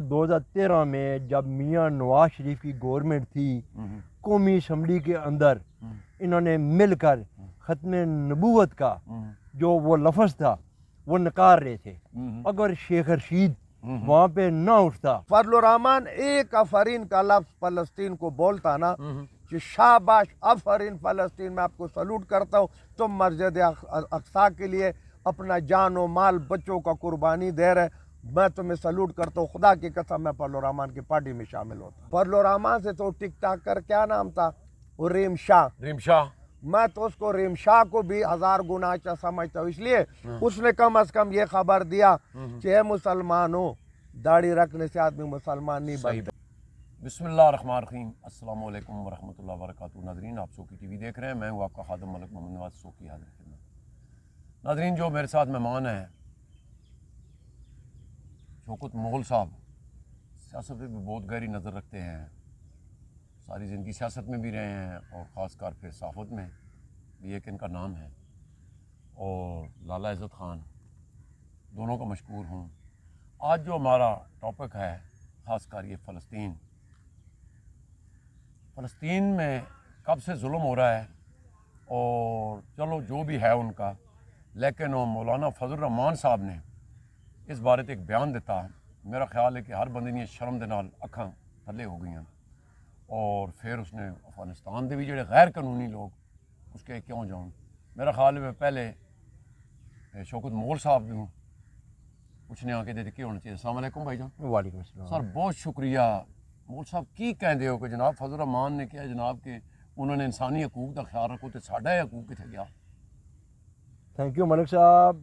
2013 میں جب میاں نواز شریف کی گورنمنٹ تھی، قومی اسمبلی کے اندر انہوں نے مل کر ختم نبوت کا جو وہ لفظ تھا وہ نکار رہے تھے. اگر شیخ رشید وہاں پہ نہ اٹھتا، فضل الرحمان ایک آفرین کا لفظ فلسطین کو بولتا نا کہ شاباش آفرین فلسطین، میں آپ کو سلوٹ کرتا ہوں، تم مسجد اقصیٰ کے لیے اپنا جان و مال بچوں کا قربانی دے رہے، میں تمہیں سلوٹ کرتا ہوں. خدا کی قسم میں فضل الرحمان کی پارٹی میں شامل ہوتا. فضل الرحمان سے تو ٹک ٹاک کر کیا نام تھا وہ ریم شاہ، میں تو اس کو ریم شاہ کو بھی 1000 گنا اچھا سمجھتا ہوں، اس لیے اس نے کم از کم یہ خبر دیا کہ اے مسلمانوں، داڑھی رکھنے سے آدمی مسلمان نہیں بنتا. بسم اللہ الرحمن الرحیم. السلام علیکم ورحمۃ اللہ وبرکاتہ. ناظرین، آپ سوکی ٹی وی دیکھ رہے ہیں، میں ہوں آپ کا خادم ملک محمد نواز سوکی حاضر خدمت. ناظرین، جو میرے ساتھ مہمان ہیں شوکت مغل صاحب، سیاست پہ بھی بہت گہری نظر رکھتے ہیں، ساری زندگی سیاست میں بھی رہے ہیں اور خاص کر پھر صحافت میں بھی ایک ان کا نام ہے. اور لالا عزت خان، دونوں کا مشکور ہوں. آج جو ہمارا ٹاپک ہے خاص کر یہ فلسطین میں کب سے ظلم ہو رہا ہے، اور چلو جو بھی ہے ان کا، لیکن وہ مولانا فضل الرحمان صاحب نے اس بارے ایک بیان دیتا. میرا خیال ہے کہ ہر بندے نے شرم دے نال اکھاں تھلے ہو گئی ہیں. اور پھر اس نے افغانستان دے بھی جڑے غیر قانونی لوگ اس کے کیوں جاؤں. میرا خیال ہے میں پہلے شوکت مغل صاحب بھی ہوں پوچھنے آ کے دے کہ ہونا چاہیے. السلام علیکم بھائی جان. وعلیکم السلام. سر بہت شکریہ. مغل صاحب کی کہندے ہو کہ جناب فضل الرحمان نے کیا جناب کہ انہوں نے انسانی حقوق کا خیال رکھو تو ساڈا یہ حقوق کتنے گیا. تھینک یو ملک صاحب.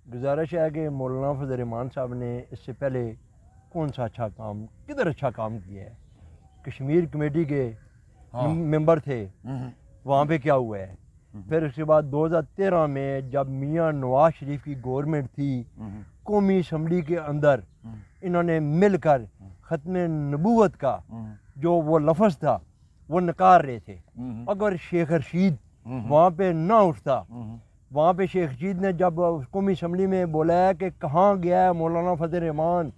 گزارش ہے کہ مولانا فضل الرحمان صاحب نے اس سے پہلے کون سا اچھا کام، کدھر اچھا کام کیا ہے. کشمیر کمیٹی کے ممبر تھے، وہاں پہ کیا ہوا ہے. پھر اس کے بعد 2013 میں جب میاں نواز شریف کی گورنمنٹ تھی، قومی اسمبلی کے اندر انہوں نے مل کر ختم نبوت کا جو وہ لفظ تھا وہ نکار رہے تھے. اگر شیخ رشید وہاں پہ نہ اٹھتا، وہاں پہ شیخ رشید نے جب قومی اسمبلی میں بولا ہے کہ کہاں گیا ہے مولانا فضل الرحمان،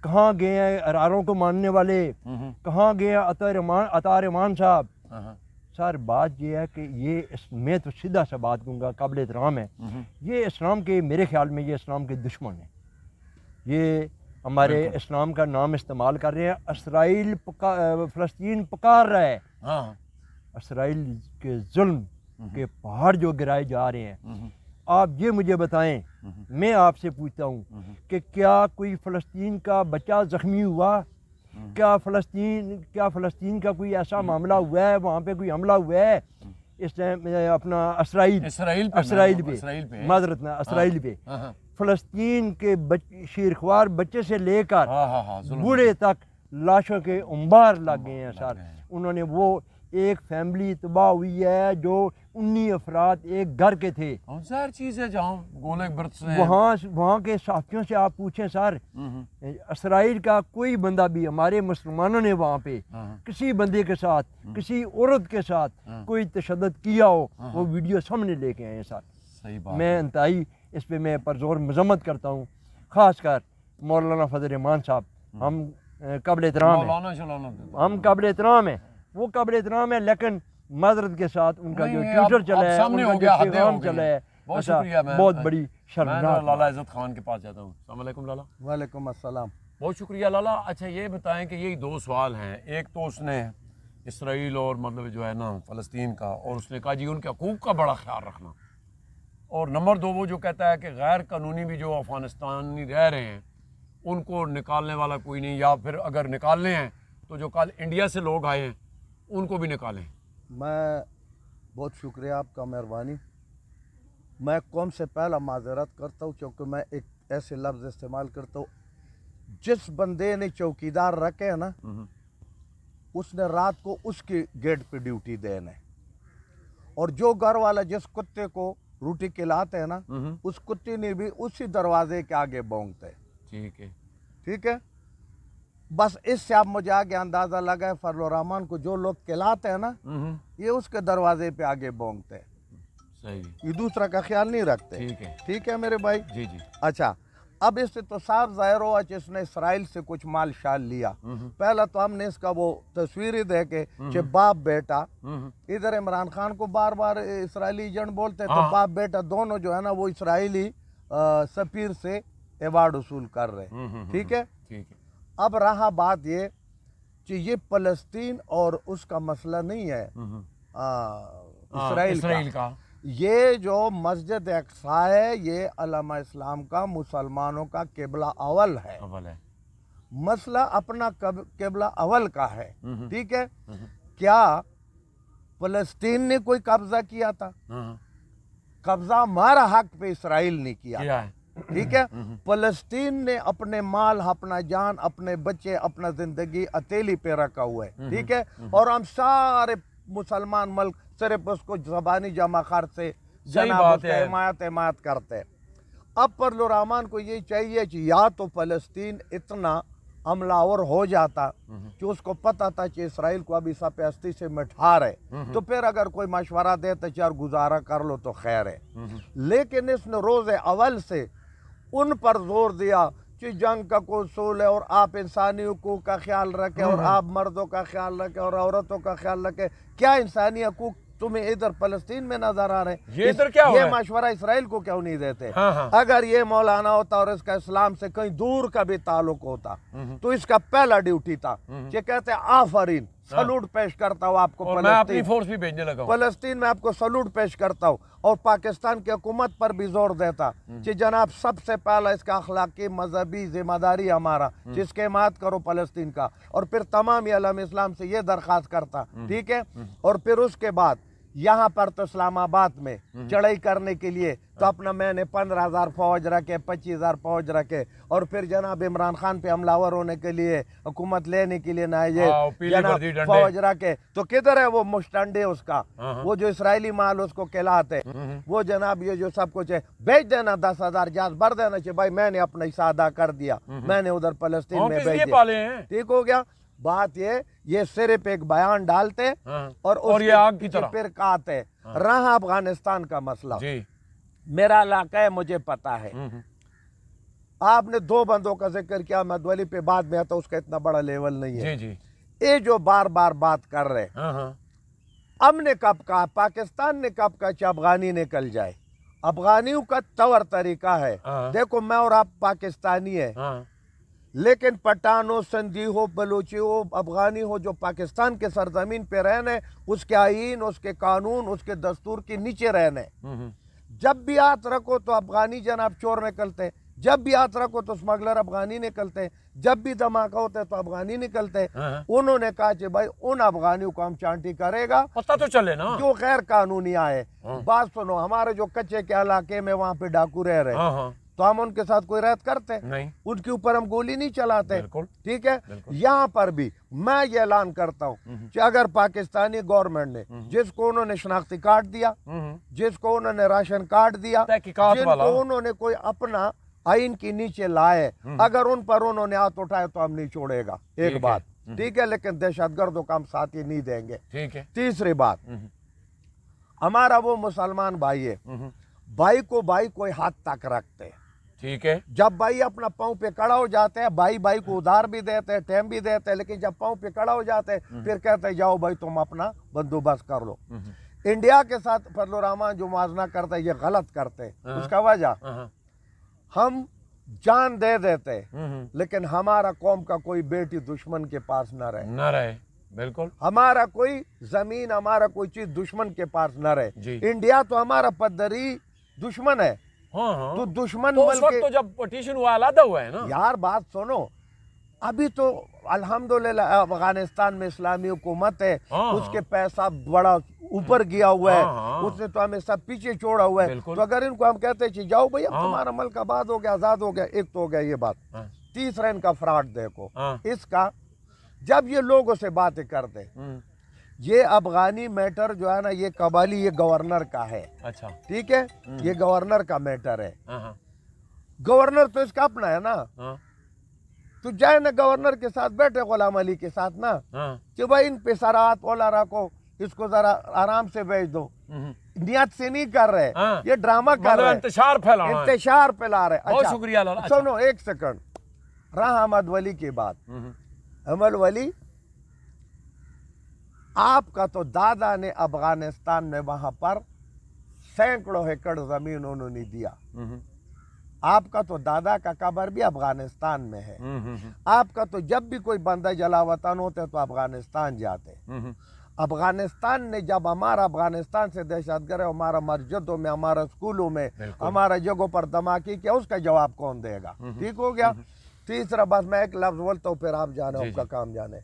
کہاں گئے ہیں اراروں کو ماننے والے، کہاں گئے ہیں عطا رحمان صاحب. سر بات یہ ہے کہ یہ میں تو سیدھا سا بات کہوں گا، قابل احترام ہے، یہ اسلام کے، میرے خیال میں یہ اسلام کے دشمن ہیں. یہ ہمارے اسلام کا نام استعمال کر رہے ہیں. اسرائیل فلسطین پکار رہا ہے، اسرائیل کے ظلم کے پہاڑ جو گرائے جا رہے ہیں. آپ یہ مجھے بتائیں، میں آپ سے پوچھتا ہوں کہ کیا کوئی فلسطین کا بچہ زخمی ہوا؟ کیا فلسطین کا کوئی ایسا معاملہ ہوا ہے، وہاں پہ کوئی حملہ ہوا ہے اس ٹائم اپنا اسرائیل پہ معذرت میں اسرائیل پہ فلسطین کے شیرخوار بچے سے لے کر بوڑھے تک لاشوں کے انبار لگ گئے ہیں. سر انہوں نے وہ ایک فیملی تباہ ہوئی ہے جو 19 افراد ایک گھر کے تھے. ظاہر چیز ہے جہاں گولے برت سے وہاں کے صحافیوں سے آپ پوچھیں سر، اسرائیل کا کوئی بندہ بھی، ہمارے مسلمانوں نے وہاں پہ کسی بندے کے ساتھ، کسی عورت کے ساتھ کوئی تشدد کیا ہو، وہ ویڈیو سامنے لے کے آئے ہیں. سر صحیح بات، میں انتہائی اس پہ میں پرزور مذمت کرتا ہوں، خاص کر مولانا فضل الرحمان صاحب. ہم قابل احترام ہیں، ہم قابل احترام ہیں، وہ قابل احترام ہے، لیکن معذرت کے ساتھ ان کا جو ٹویٹر چلا ہے، ان کا جو پیغام چلا ہے، بہت شکریہ. بہت بڑی شرمناک. لالا عزت خان کے پاس جاتا ہوں. السلام علیکم لالا. وعلیکم السلام. بہت شکریہ لالا. اچھا یہ بتائیں کہ یہی دو سوال ہیں، ایک تو اس نے اسرائیل اور مطلب جو ہے نا فلسطین کا، اور اس نے کہا جی ان کے حقوق کا بڑا خیال رکھنا، اور نمبر دو وہ جو کہتا ہے کہ غیر قانونی بھی جو افغانستانی رہ رہے ہیں ان کو نکالنے والا کوئی نہیں، یا پھر اگر نکالنے ہیں تو جو کل انڈیا سے لوگ آئے ہیں ان کو بھی نکالیں. میں بہت شکریہ آپ کا، مہربانی. میں قوم سے پہلا معذرت کرتا ہوں کیونکہ میں ایک ایسے لفظ استعمال کرتا ہوں، جس بندے نے چوکیدار رکھے ہیں نا اس نے رات کو اس کی گیٹ پہ ڈیوٹی دینا ہے، اور جو گھر والا جس کتے کو روٹی کھلاتے ہیں نا اس کتے نے بھی اسی دروازے کے آگے بونگتے ہیں. ٹھیک ہے. بس اس سے آپ مجھے آگے اندازہ لگا ہے فضل الرحمان کو جو لوگ کھلاتے ہیں نا یہ اس کے دروازے پہ آگے بونگتے ہیں. صحیح. یہ دوسرا کا خیال نہیں رکھتے. ٹھیک ہے. ٹھیک ہے میرے بھائی. جی جی. اچھا अब इससे तो साफ जाहिर हुआ कि इसने इसराइल से कुछ माल शाल लिया। पहला तो हमने इसका वो तस्वीर ही देखे कि बाप बेटा, इधर इमरान खान को बार बार इसराइली एजेंट बोलते, तो बाप बेटा दोनों जो है ना वो इसराइली सफीर से अवार्ड वसूल कर रहे। ठीक है। अब रहा बात ये कि ये फलस्तीन और उसका मसला नहीं है इसराइल का। ये जो मस्जिद अक्सा है ये अल्लामा इस्लाम का मुसलमानों का किबला अवल है। मसला अपना किबला अवल का है। ठीक है। क्या फलस्तीन ने कोई कब्जा किया था? कब्जा हमारा हक पे इसराइल ने किया। ठीक है। फलस्तीन ने अपने माल, अपना जान, अपने बच्चे, अपना जिंदगी हथेली पे रखा हुआ है। ठीक है। और हम सारे मुसलमान मुल्क सिर्फ उसको ज़बानी जमा खर्च से जनाब उसका हिमायत करते हैं। अब परलुरहमान को ये चाहिए कि या तो फलस्तीन इतना हमलावर हो जाता कि उसको पता था कि इसराइल को अभी सपस्ती से मिठा रहे, तो फिर अगर कोई मशवरा दे तो यार गुजारा कर लो तो खैर है। लेकिन इसने रोज़ अवल से उन पर जोर दिया कि जंग का कोई उसूल है और आप इंसानी हकूक़ का ख्याल रखें और आप मर्दों का ख्याल रखें और औरतों का ख्याल रखें। क्या इंसानी हकूक़ तुम्हें इधर फलस्तीन में नजर आ रहे हैं? ये मशवरा इसराइल को क्यों नहीं देते? अगर ये मौलाना होता और इसका इस्लाम से कहीं दूर का भी ताल्लुक होता तो इसका पहला ड्यूटी था कि कहते आफरीन, सलूट पेश करता हूँ आपको, मैं अपनी फोर्स भी भेजने लगा हूं। फलस्तीन में आपको सलूट पेश करता हूँ और पाकिस्तान की हुकूमत पर भी जोर देता कि जनाब सबसे पहला इसका अखलाकी मजहबी जिम्मेदारी हमारा, जिसके हिमायत करो फलस्तीन का। और फिर तमाम आलम इस्लाम से ये दरख्वास्त करता। ठीक है। और फिर उसके बाद यहाँ पर तो इस्लामाबाद में चढ़ाई करने के लिए तो अपना मैंने 15,000 फौज रखे, 25,000 फौज रखे, और फिर जनाब इमरान खान पे हमलावर होने के लिए, हुकूमत लेने के लिए ना ये जनाब फौज रखे। तो किधर है वो मुश्तंडे उसका, वो जो इसराइली माल उसको कहलाते, वो जनाब ये जो सब कुछ है भेज देना, 10,000 जहाज भर देना चाहिए भाई, मैंने अपना हिस्सा अदा कर दिया, मैंने उधर फलस्तीन में भेज दिया। ठीक हो गया। बात ये सिर्फ एक बयान डालते और ये आग की तरह फिर कहते। रहा अफगानिस्तान का मसला, मेरा इलाका है, मुझे पता है। आपने 2 बंदों का जिक्र किया, मदवली पे बाद में आता, उसका इतना बड़ा लेवल नहीं है। ये जो बार बार बात कर रहे, हमने कब कहा, पाकिस्तान ने कब कहा कि अफगानी निकल जाए? अफगानियों का तौर तरीका है, देखो मैं और आप पाकिस्तानी है, लेकिन पठान हो, सिंधी हो, बलूची हो, अफगानी हो, जो पाकिस्तान के सरजमीन पे रहने, उसके आईन, उसके कानून, उसके दस्तूर के नीचे रहने। जब भी हाथ रखो तो अफगानी जनाब चोर निकलते, जब भी हाथ रखो तो स्मगलर अफगानी निकलते, जब भी धमाका होता है तो अफगानी निकलते। उन्होंने कहा कि भाई उन अफगानियों को हम चांटी करेगा, पता तो चले ना, जो गैर कानूनी आए। बात सुनो, हमारे जो कच्चे के इलाके में वहाँ पे डाकू रह रहे, तो हम उनके साथ कोई रैत करते नहीं, उनके ऊपर हम गोली नहीं चलाते। ठीक है। यहाँ पर भी मैं ये ऐलान करता हूँ कि अगर पाकिस्तानी गवर्नमेंट ने जिसको उन्होंने शनाख्ती कार्ड दिया, जिसको उन्होंने राशन कार्ड दिया, जिनको उन्होंने कोई अपना आइन के नीचे लाए, अगर उन पर उन्होंने हाथ उठाए तो हम नहीं छोड़ेगा। एक बात ठीक है, लेकिन दहशतगर्दों का हम साथ ही नहीं देंगे। ठीक है। तीसरी बात, हमारा वो मुसलमान भाई है, भाई को भाई कोई हाथ तक रखते। ठीक है। जब भाई अपना पाँव पे खड़ा हो जाते हैं, भाई भाई को उधार भी देते हैं, टाइम भी देते हैं, लेकिन जब पाँव पे खड़ा हो जाते हैं फिर कहते हैं जाओ भाई तुम अपना बंदोबस्त कर लो। इंडिया के साथ फजलुर्रहमान जो मुआवजा करते हैं ये गलत करते हैं। उसका वजह, हम जान दे देते लेकिन हमारा कौम का कोई बेटी दुश्मन के पास न रहे। बिल्कुल। हमारा कोई जमीन, हमारा कोई चीज दुश्मन के पास न रहे। इंडिया तो हमारा पद्धरी दुश्मन है। तो दुश्मन तो तो जब पटिशन हुआ अलग हुआ है ना यार। बात सुनो, अभी तो अल्हम्दुलिल्लाह अफगानिस्तान में इस्लामी हुकूमत है, उसके पैसा बड़ा ऊपर गया हुआ है, उसने तो हमें सब पीछे छोड़ा हुआ है। तो अगर इनको हम कहते हैं जाओ भाई अब तुम्हारा मुल्क आबाद हो गया, आजाद हो गया, एक तो हो गया ये बात। तीसरा इनका फ्रॉड देखो, इसका जब ये लोगों से बातें करते, ये अफगानी मैटर जो है ना, ये कबाली, ये गवर्नर का है। अच्छा। ठीक है। ये गवर्नर का मैटर है। गवर्नर तो इसका अपना है ना, तो जाए ना गवर्नर के साथ बैठे गुलाम अली के साथ ना, कि भाई इन पे सारा हाथ ओला रखो, इसको जरा आराम से भेज दो। नियत से नहीं कर रहे, हाँ। ये ड्रामा कर रहे हैं, इंतशार फैलाना है। इंतशार फैला रहे। बहुत शुक्रिया लाला। अच्छा। सुनो एक सेकंड, रहा अहमद वली की बात। अहमद वली, आपका तो दादा ने अफगानिस्तान में वहां पर सैकड़ों एकड़ जमीन उन्होंने दिया। आपका तो दादा का कब्र भी अफगानिस्तान में है। आपका तो जब भी कोई बंदा जला वतन होते तो अफगानिस्तान जाते। अफगानिस्तान ने जब हमारा अफगानिस्तान से दहशतगर्द हमारा मस्जिदों में, हमारा स्कूलों में, हमारा जगहों पर धमाके किया, उसका जवाब कौन देगा? ठीक हो गया। तीसरा बस मैं एक लफ्ज बोलता हूँ, फिर आप जाने, आपका काम जाने।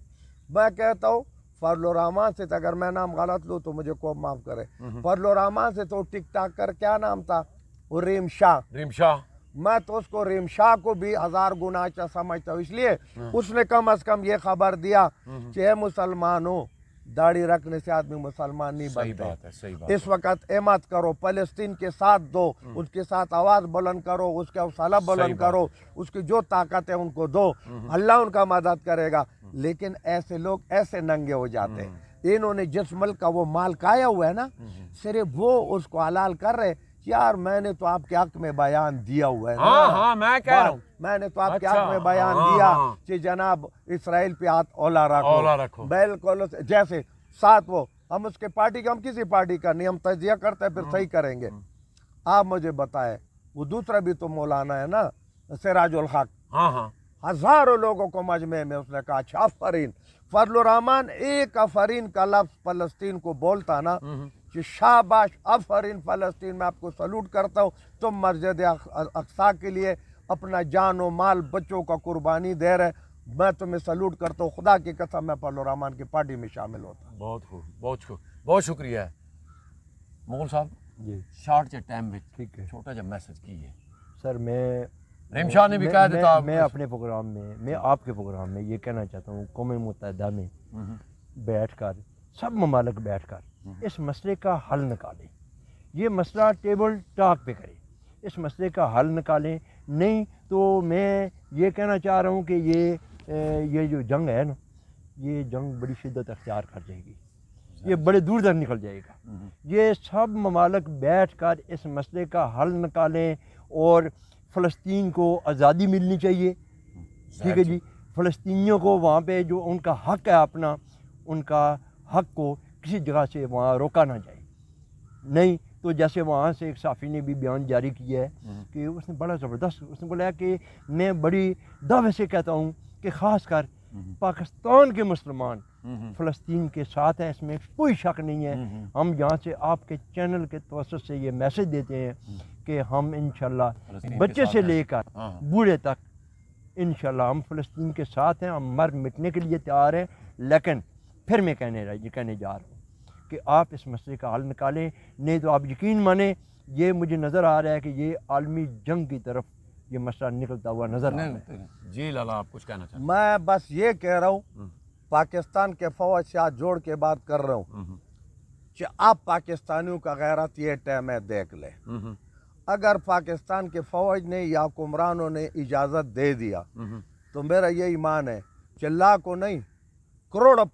मैं कहता हूँ फजल रहमान से, अगर मैं नाम गलत लूँ तो मुझे को माफ करे। फजल रहमान से तो टिक टाक कर क्या नाम था वो, रीम शाह। मैं तो उसको रीम शाह को भी 1000 गुना अच्छा समझता हूँ, इसलिए उसने कम से कम ये खबर दिया कि हे मुसलमानों, दाढ़ी रखने से आदमी मुसलमान नहीं बनते। सही बात। इस वक्त एमत करो, फलस्तीन के साथ दो, उसके साथ आवाज बुलंद करो, उसके हौसला बुलंद करो, उसकी जो ताकत है उनको दो, अल्लाह उनका मदद करेगा। लेकिन ऐसे लोग ऐसे नंगे हो जाते हैं। इन्होंने जिस मुल्क का वो माल खाया हुआ है ना, सिर्फ वो उसको हलाल कर रहे। यार मैंने तो आपके हक में बयान दिया हुआ है ना। हाँ, मैं कह रहा हूँ, मैंने तो आपके अच्छा, हक में बयान दिया कि जनाब इसराइल पे हाथ ओला रखो। बिल्कुल, जैसे साथ वो हम उसके पार्टी का, हम किसी पार्टी का नहीं, हम तजिया करते हैं, फिर सही करेंगे। आप मुझे बताएं, वो दूसरा भी तो मौलाना है ना, सिराजुल हक। हजारों लोगों को मजमे में उसने कहा अच्छा अफरीन। फजल रहमान एक अफरीन का लफ्ज फलस्तीन को बोलता ना कि शाबाश अफरीन फलस्तीन, मैं आपको सलूट करता हूँ, तुम मस्जिद अक्सा के लिए अपना जान और माल बच्चों का कुर्बानी दे रहे, मैं तुम्हें सलूट करता हूँ। खुदा की कसम मैं फजल रहमान की पार्टी में शामिल होता। बहुत खूब, बहुत शुक्रिया मोगल साहब जी। शार्ट जे टाइम में ठीक है छोटा जा मैसेज की है सर। मैं रीम शाह ने भी कहा देता। मैं अपने प्रोग्राम में, मैं आपके प्रोग्राम में ये कहना चाहता हूँ, कौम मुत्तहिदा में बैठकर सब ममालिक बैठकर इस मसले का हल निकालें। ये मसला टेबल टॉक पे करें, इस मसले का हल निकालें। नहीं तो मैं ये कहना चाह रहा हूँ कि ये जो जंग है ना, ये जंग बड़ी शिद्दत अख्तियार कर जाएगी, ये बड़े दूर तक निकल जाएगा। ये सब ममालिक बैठ कर इस मसले का हल निकालें और फ़लस्तीन को आज़ादी मिलनी चाहिए। ठीक है जी, फ़लस्तीनियों को वहाँ पे जो उनका हक़ है अपना, उनका हक़ को किसी जगह से वहाँ रोका ना जाए। नहीं तो जैसे वहाँ से एक साफ़ी ने भी बयान जारी किया है कि उसने बड़ा ज़बरदस्त, उसने बोला है कि मैं बड़ी दावे से कहता हूँ कि ख़ास कर पाकिस्तान के मुसलमान फ़लस्तीन के साथ हैं, इसमें कोई शक नहीं है। हम यहाँ से आपके चैनल के तवज्जुह से ये मैसेज देते हैं कि हम इंशाल्लाह बच्चे से लेकर बूढ़े तक इंशाल्लाह हम फ़लस्तीन के साथ हैं, हम मर मिटने के लिए तैयार हैं। लेकिन फिर मैं कहने जा रहा हूँ कि आप इस मसले का हल निकालें, नहीं तो आप यकीन माने ये मुझे नज़र आ रहा है कि ये आलमी जंग की तरफ ये मसला निकलता हुआ नज़र आ रहा है। जी लाला, आप कुछ कहना चाहते? मैं बस ये कह रहा हूँ, पाकिस्तान के फौज से हाथ जोड़ के बात कर रहा हूँ कि आप पाकिस्तानियों का गैरत ये टाइम है, देख ले। अगर पाकिस्तान के फौज ने या हुक्मरानों ने इजाज़त दे दिया तो मेरा ये ईमान है कि लाखों नहीं करोड़ों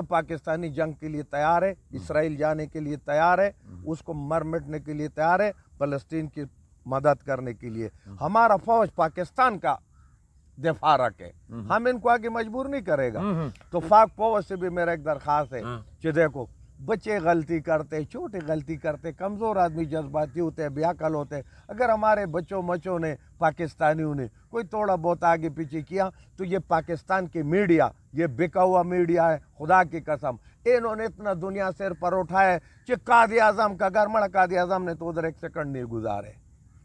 पाकिस्तानी जंग के लिए तैयार है, इसराइल जाने के लिए तैयार है, उसको मर मिटने के लिए तैयार है, फ़लस्तीन की मदद करने के लिए। हमारा फौज पाकिस्तान का दिफा रखे, हम इनको आगे मजबूर नहीं करेगा। तो पाक फौज से भी मेरा एक दरख्वास्त है कि देखो बच्चे गलती करते, छोटे गलती करते, कमज़ोर आदमी जज्बाती होते हैं, बेअकल होते हैं। अगर हमारे बच्चों ने पाकिस्तानियों ने कोई थोड़ा बहुत आगे पीछे किया तो ये पाकिस्तान की मीडिया, ये बिका हुआ मीडिया है, खुदा की कसम इन्होंने इतना दुनिया सिर पर उठाया है कि कायद आज़म का घर मड़ा, कायद आज़म ने तो उधर एक सेकंड नहीं गुजारे।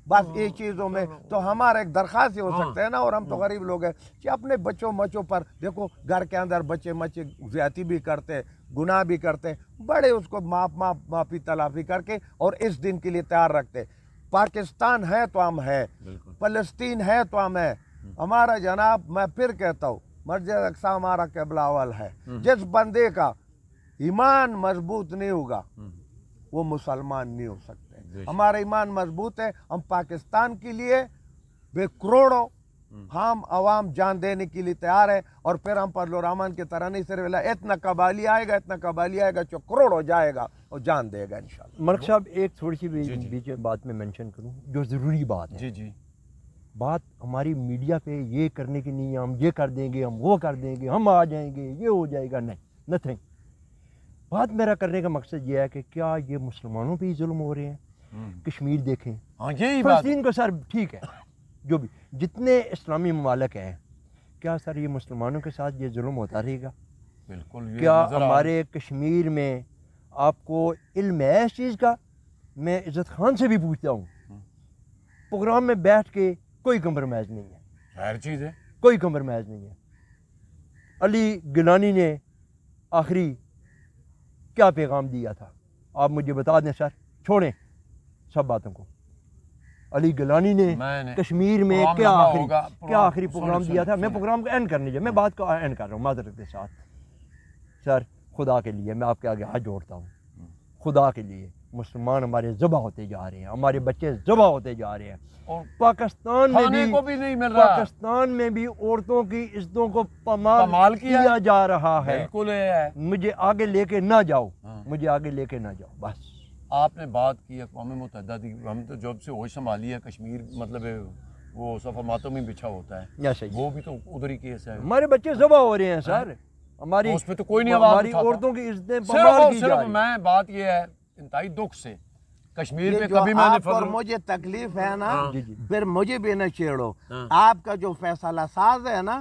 बस ये चीज़ों में तो हमारा एक दरख्वास्त ही हो सकता है ना, और हम तो गरीब लोग हैं कि अपने बच्चों पर देखो, घर के अंदर बच्चे ज्यादती भी करते, गुनाह भी करते, बड़े उसको माफ़ी तलाफी करके और इस दिन के लिए तैयार रखते। पाकिस्तान है तो हम है, फ़लस्तीन है तो हम है। हमारा जनाब, मैं फिर कहता हूँ, मस्जिद अक्सा हमारा क़िबला अव्वल है। जिस बंदे का ईमान मजबूत नहीं होगा वो मुसलमान नहीं हो सकते। हमारा ईमान मजबूत है, हम पाकिस्तान के लिए करोड़ों ہم عوام جان دینے کے لیے تیار ہے، اور پھر ہم پرلو رحمان کی طرح نہیں صرف اتنا قبالی آئے گا، اتنا قبالی آئے گا جو کروڑ ہو جائے گا اور جان دے گا انشاءاللہ۔ ملک صاحب ایک تھوڑی سی جی جی۔ بیچ بات میں مینشن کروں جو ضروری بات ہے۔ جی جی بات ہماری میڈیا پہ یہ کرنے کی نہیں ہے ہم یہ کر دیں گے، ہم وہ کر دیں گے، ہم آ جائیں گے، یہ ہو جائے گا، نہیں، نتھنگ۔ بات میرا کرنے کا مقصد یہ ہے کہ کیا یہ مسلمانوں پہ ہی ظلم ہو رہے ہیں؟ کشمیر دیکھیں، ہاں یہی بات فلسطین کو سر ٹھیک ہے، جو بھی جتنے اسلامی ممالک ہیں، کیا سر یہ مسلمانوں کے ساتھ یہ ظلم ہوتا رہے گا؟ بالکل یہ کیا نظر آ رہا ہے۔ ہمارے کشمیر میں آپ کو علم ہے اس چیز کا؟ میں عزت خان سے بھی پوچھتا ہوں، پروگرام میں بیٹھ کے کوئی کمپرومائز نہیں ہے، ظاہر چیز ہے۔ کوئی کمپرومائز نہیں ہے۔ علی گیلانی نے آخری کیا پیغام دیا تھا آپ مجھے بتا دیں سر، چھوڑیں سب باتوں کو۔ علی گیلانی نے میں نے کشمیر میں پروگرام کیا لگا آخری ہوگا، کیا آخری پروگرام سنیں، دیا تھا؟ میں سنیں۔ پروگرام کو اینڈ کرنے جائے، میں بات کو اینڈ کر رہا ہوں معذرت کے ساتھ۔ سر خدا کے لیے میں آپ کے آگے ہاتھ جوڑتا ہوں، خدا کے لیے مسلمان ہمارے ذبح ہوتے جا رہے ہیں، ہمارے بچے ذبح ہوتے جا رہے ہیں، اور پاکستان میں کھانے بھی کو بھی نہیں مل رہا۔ پاکستان میں بھی عورتوں کی عزتوں کو پامال پامال کیا جا رہا ہے۔ بالکل ہے۔ مجھے آگے لے کے نہ جاؤ، ہاں۔ مجھے آگے لے کے نہ جاؤ، بس۔ آپ نے بات کی اقوام متحدہ کی، ہم تو جب سے ہوش سنبھالی ہے کشمیر مطلب وہ صفا ماتم میں بچھا ہوتا ہے، یا صحیح، وہ بھی تو ادھر ہی کیس ہے۔ ہمارے بچے ذبح ہو رہے ہیں سر، ہماری اس پہ تو کوئی نہیں آواز ہماری اٹھاتا۔ عورتوں کی عزتیں صرف پامال اور کی جا صرف رہی ہیں۔ میں بات یہ ہے انتہائی دکھ سے کشمیر یہ میں جو کبھی میں نے آپ اور فضل مجھے تکلیف ہے نا، جی جی، پھر مجھے بھی نہ چھیڑو۔ ہاں۔ آپ کا جو فیصلہ ساز ہے نا،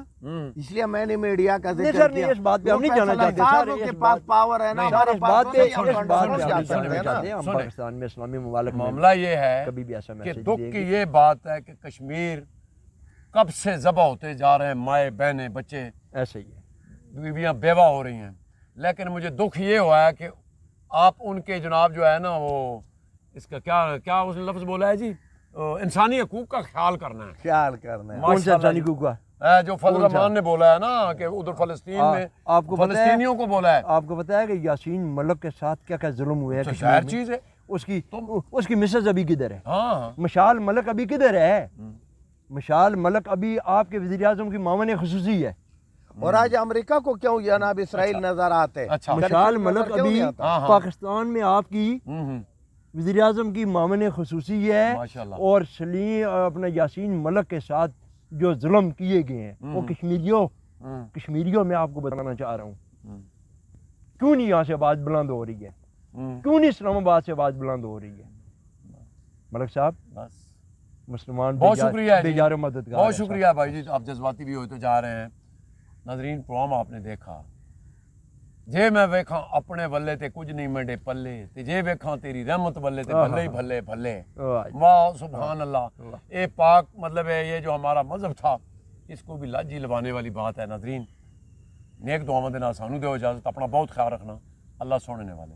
اس لیے میں نے میڈیا کا نہیں ذکر سر، کیا۔ نہیں، اس بات پہ ہم نہیں جانا فیصلہ چاہتے سازوں سر، کے اس پاس بات پاور ہے نا، نہیں، ہمارا اس بات پاس پہ نہیں، ہم اس بات کنٹرول پہ کیا ہم نہیں چاہتے جانا ہیں نا۔ چاہتے ہیں۔ ہم سنیں۔ پاکستان میں اسلامی ممالک میں معاملہ یہ ہے کبھی بھی ایسا کہ میسج دکھ دے کی گی۔ یہ بات ہے کہ کشمیر کب سے ذبح ہوتے جا رہے ہیں، مائیں بہنیں بچے ایسے ہی ہے۔ بیویاں بیوہ ہو رہی ہیں، لیکن مجھے دکھ یہ ہوا ہے کہ آپ ان کے جناب جو ہے نا وہ اس کا کیا اس نے لفظ بولا ہے جی، انسانی حقوق کا خیال کرنا ہے۔ خیال کرنا ہے۔ کون سا ماشاء اللہ انسانی جی۔ حقوق کا؟ جو فضل کون سا؟ الرحمان نے بولا ہے نا کہ ادھر فلسطین میں آپ کو پتہ ہے، فلسطینیوں کو بولا ہے، آپ کو پتہ ہے کہ یاسین ملک کے ساتھ کیا کیا ظلم ہوئے ہیں تو کشمیر ظاہر میں؟ چیز ہے۔ اس کی مسز ابھی کدھر ہے؟ ہاں مشال ملک ابھی کدھر ہے؟ مشال ملک ابھی آپ کے وزیر اعظم کی معاون خصوصی ہے۔ اور آج امریکہ کو کیوں جناب اسرائیل نظر آتے؟ اچھا۔ مشال نظر ملک کیوں نہیں ابھی آتا؟ ہاں، ہاں۔ پاکستان میں آپ کی وزیر اعظم کی معاون خصوصی ہے، ماشاءاللہ۔ اور سلیم اپنا یاسین ملک کے ساتھ جو ظلم کیے گئے ہیں وہ کشمیریوں میں آپ کو بتانا چاہ رہا ہوں۔ کیوں نہیں یہاں سے آواز بلند ہو رہی ہے؟ کیوں نہیں اسلام آباد سے آواز بلند ہو رہی ہے؟ ملک صاحب، بس مسلمان بہت شکریہ بے جی، یار و مددگار بہت ہیں صاحب۔ شکریہ بھائی جی، آپ جذباتی بھی ہوتے جا رہے ہیں۔ ناظرین پروگرام آپ نے دیکھا، جے میں ویکھاں اپنے بلے تے کچھ نہیں منڈے پلے تے جے ویکھاں تیری رحمت بلے تے بھلے ہی بھلے بھلے۔ واہ جی، واہ سبحان اللہ، واہ۔ اے پاک مطلب ہے یہ جو ہمارا مذہب تھا اس کو بھی لاجی لبانے والی بات ہے۔ ناظرین نیک دعاواں دے نال سانو دیو اجازت، اپنا بہت خیال رکھنا، اللہ سونے والے۔